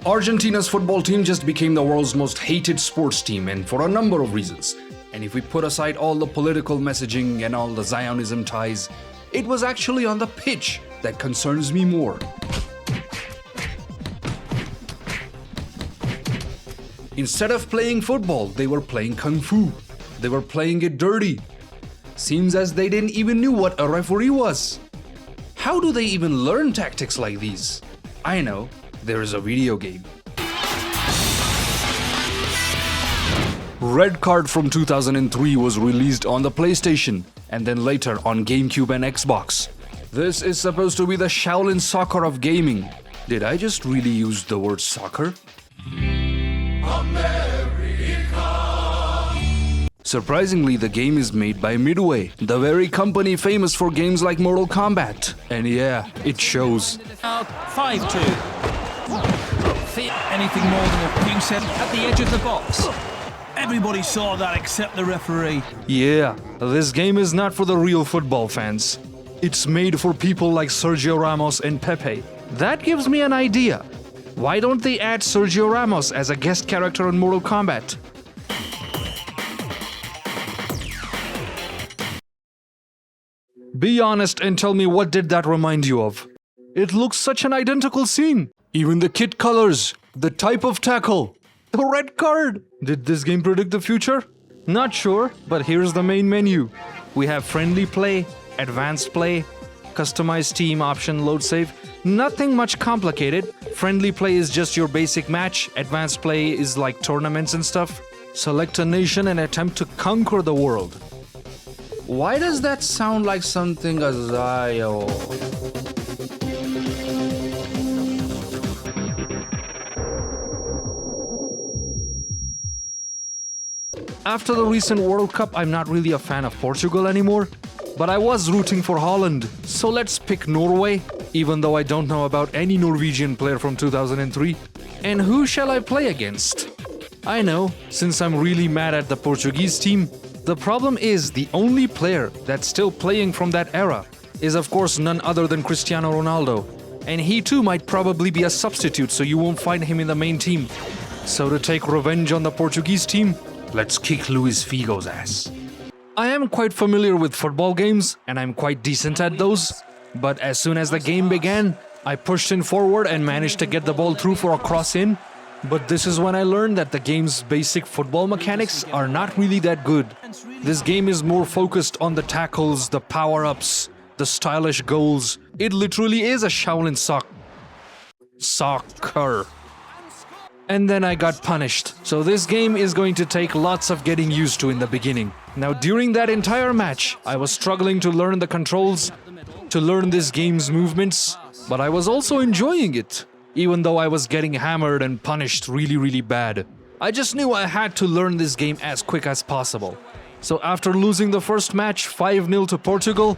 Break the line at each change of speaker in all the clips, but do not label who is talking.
Argentina's football team just became the world's most hated sports team, and for a number of reasons. And if we put aside all the political messaging and all the Zionism ties, it was actually on the pitch that concerns me more. Instead of playing football, they were playing kung fu. They were playing it dirty. Seems as they didn't even know what a referee was. How do they even learn tactics like these? I know, there is a video game. RedCard from 2003 was released on the PlayStation and then later on GameCube and Xbox. This is supposed to be the Shaolin Soccer of gaming. Did I just really use the word soccer? Surprisingly, the game is made by Midway, the very company famous for games like Mortal Kombat. And yeah, it shows.
5-2. Anything more than a few seconds at the edge of the box. Everybody saw that except the referee.
Yeah, this game is not for the real football fans. It's made for people like Sergio Ramos and Pepe. That gives me an idea. Why don't they add Sergio Ramos as a guest character in Mortal Kombat? Be honest and tell me, what did that remind you of? It looks such an identical scene. Even the kit colors, the type of tackle, the red card. Did this game predict the future? Not sure, but here's the main menu. We have friendly play, advanced play, customized team option, load save. Nothing much complicated. Friendly play is just your basic match. Advanced play is like tournaments and stuff. Select a nation and attempt to conquer the world. Why does that sound like something Azayo? After the recent World Cup, I'm not really a fan of Portugal anymore, but I was rooting for Holland, so let's pick Norway, even though I don't know about any Norwegian player from 2003. And who shall I play against? I know, since I'm really mad at the Portuguese team. The problem is, the only player that's still playing from that era is of course none other than Cristiano Ronaldo. And he too might probably be a substitute, so you won't find him in the main team. So to take revenge on the Portuguese team, let's kick Luis Figo's ass. I am quite familiar with football games, and I'm quite decent at those. But as soon as the game began, I pushed in forward and managed to get the ball through for a cross in. But this is when I learned that the game's basic football mechanics are not really that good. This game is more focused on the tackles, the power-ups, the stylish goals. It literally is a Shaolin Soccer. And then I got punished. So this game is going to take lots of getting used to in the beginning. Now during that entire match, I was struggling to learn the controls, to learn this game's movements, but I was also enjoying it. Even though I was getting hammered and punished really bad. I just knew I had to learn this game as quick as possible. So after losing the first match 5-0 to Portugal,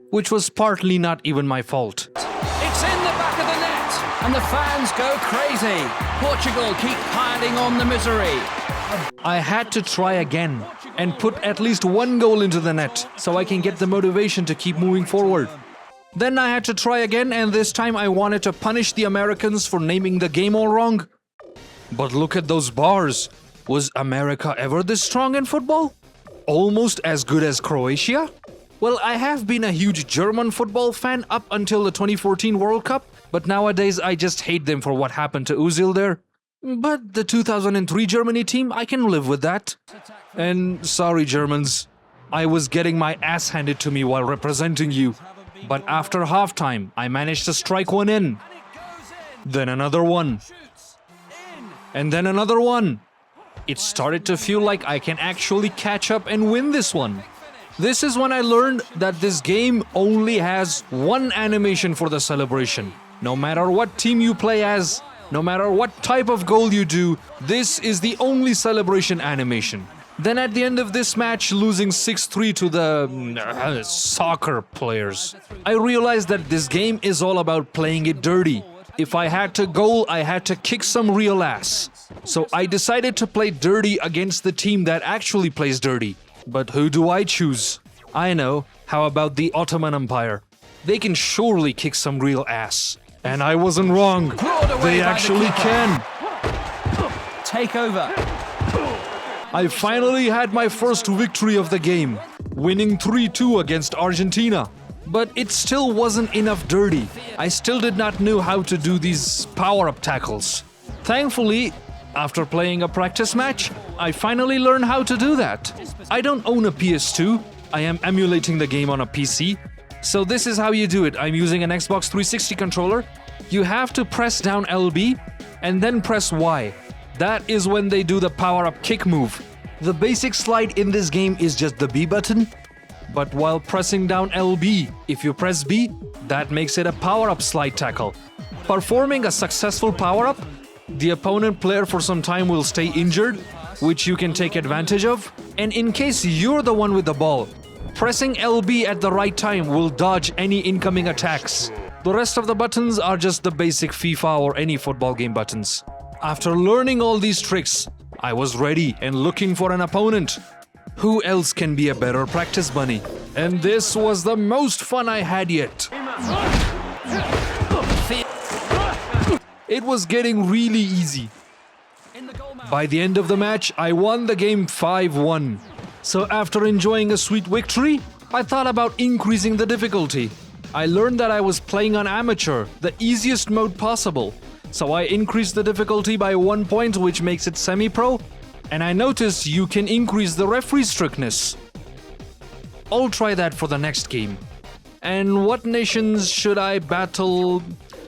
which was partly not even my fault.
It's in the back of the net, and the fans go crazy. Portugal keep piling on the misery.
I had to try again and put at least one goal into the net so I can get the motivation to keep moving forward. Then I had to try again, and this time I wanted to punish the Americans for naming the game all wrong. But look at those bars. Was America ever this strong in football? Almost as good as Croatia? Well, I have been a huge German football fan up until the 2014 World Cup, but nowadays I just hate them for what happened to Özil there. But the 2003 Germany team, I can live with that. And sorry Germans, I was getting my ass handed to me while representing you. But after halftime, I managed to strike one in. Then another one. And then another one. It started to feel like I can actually catch up and win this one. This is when I learned that this game only has one animation for the celebration. No matter what team you play as, no matter what type of goal you do, this is the only celebration animation. Then at the end of this match, losing 6-3 to the soccer players, I realized that this game is all about playing it dirty. If I had to goal, I had to kick some real ass. So I decided to play dirty against the team that actually plays dirty. But who do I choose? I know, how about the Ottoman Empire? They can surely kick some real ass. And I wasn't wrong. They actually can.
take over.
I finally had my first victory of the game, winning 3-2 against Argentina. But it still wasn't enough dirty. I still did not know how to do these power-up tackles. Thankfully, after playing a practice match, I finally learned how to do that. I don't own a PS2, I am emulating the game on a PC. So this is how you do it. I'm using an Xbox 360 controller. You have to press down LB and then press Y. That is when they do the power-up kick move. The basic slide in this game is just the B button. But while pressing down LB, if you press B, that makes it a power-up slide tackle. Performing a successful power-up, the opponent player for some time will stay injured, which you can take advantage of. And in case you're the one with the ball, pressing LB at the right time will dodge any incoming attacks. The rest of the buttons are just the basic FIFA or any football game buttons. After learning all these tricks, I was ready and looking for an opponent. Who else can be a better practice bunny? And this was the most fun I had yet. It was getting really easy. By the end of the match, I won the game 5-1. So after enjoying a sweet victory, I thought about increasing the difficulty. I learned that I was playing on amateur, the easiest mode possible. So I increased the difficulty by 1 point, which makes it semi-pro. And I noticed you can increase the referee strictness. I'll try that for the next game. And what nations should I battle?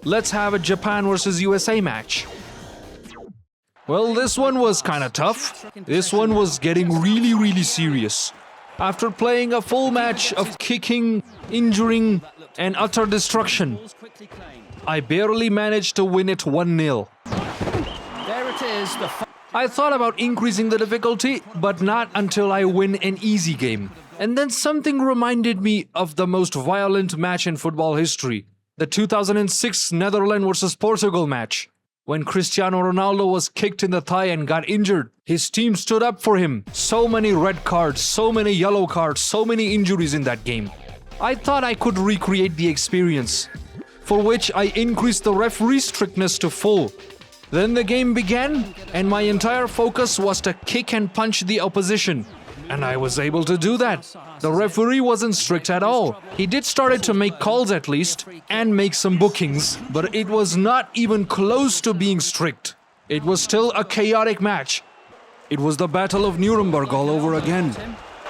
Let's have a Japan versus USA match. Well, this one was kinda tough. This one was getting really serious. After playing a full match of kicking, injuring, and utter destruction, I barely managed to win it 1-0.
There it is,
I thought about increasing the difficulty, but not until I win an easy game. And then something reminded me of the most violent match in football history. The 2006 Netherlands versus Portugal match. When Cristiano Ronaldo was kicked in the thigh and got injured, his team stood up for him. So many red cards, so many yellow cards, so many injuries in that game. I thought I could recreate the experience, for which I increased the referee strictness to full. Then the game began, and my entire focus was to kick and punch the opposition. And I was able to do that. The referee wasn't strict at all. He did started to make calls at least, and make some bookings, but it was not even close to being strict. It was still a chaotic match. It was the Battle of Nuremberg all over again.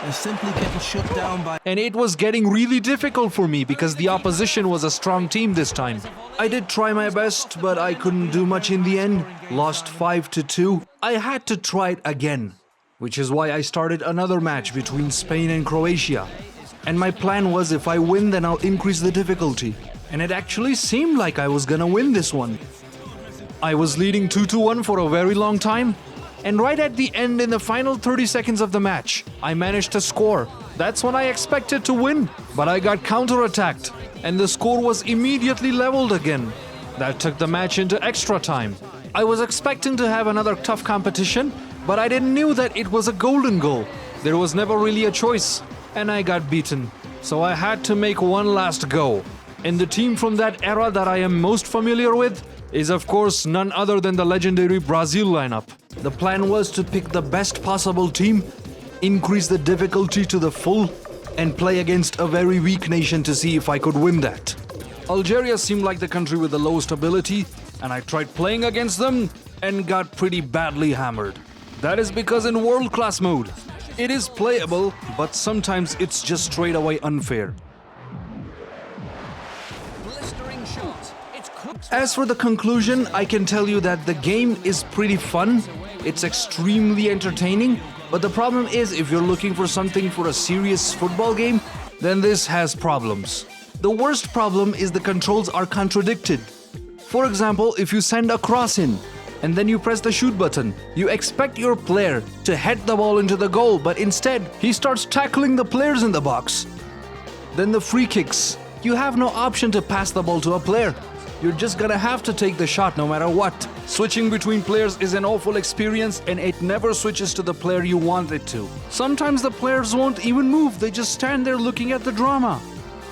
They're simply getting shut down by...
And it was getting really difficult for me because the opposition was a strong team this time. I did try my best, but I couldn't do much in the end. Lost 5-2. I had to try it again, which is why I started another match between Spain and Croatia. And my plan was if I win, then I'll increase the difficulty. And it actually seemed like I was gonna win this one. I was leading 2-1 for a very long time. And right at the end, in the final 30 seconds of the match, I managed to score. That's when I expected to win, but I got counterattacked, and the score was immediately leveled again. That took the match into extra time. I was expecting to have another tough competition, but I didn't know that it was a golden goal. There was never really a choice, and I got beaten. So I had to make one last go. And the team from that era that I am most familiar with is of course none other than the legendary Brazil lineup. The plan was to pick the best possible team, increase the difficulty to the full, and play against a very weak nation to see if I could win that. Algeria seemed like the country with the lowest ability, and I tried playing against them and got pretty badly hammered. That is because in world-class mode, it is playable, but sometimes it's just straight away unfair. As for the conclusion, I can tell you that the game is pretty fun, it's extremely entertaining, but the problem is if you're looking for something for a serious football game, then this has problems. The worst problem is the controls are contradicted. For example, if you send a cross in, and then you press the shoot button, you expect your player to head the ball into the goal, but instead, he starts tackling the players in the box. Then the free kicks. You have no option to pass the ball to a player. You're just gonna have to take the shot no matter what. Switching between players is an awful experience and it never switches to the player you want it to. Sometimes the players won't even move, they just stand there looking at the drama.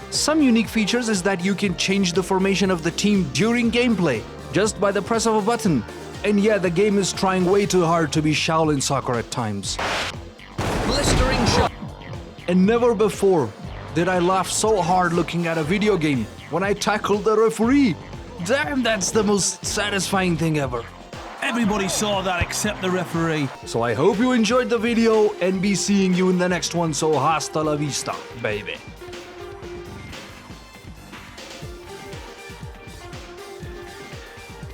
Some unique features is that you can change the formation of the team during gameplay, just by the press of a button. And yeah, the game is trying way too hard to be Shaolin Soccer at times.
Blistering shot.
And never before did I laugh so hard looking at a video game when I tackled the referee. Damn, that's the most satisfying thing ever.
Everybody saw that except the referee.
So I hope you enjoyed the video and be seeing you in the next one. So hasta la vista, baby.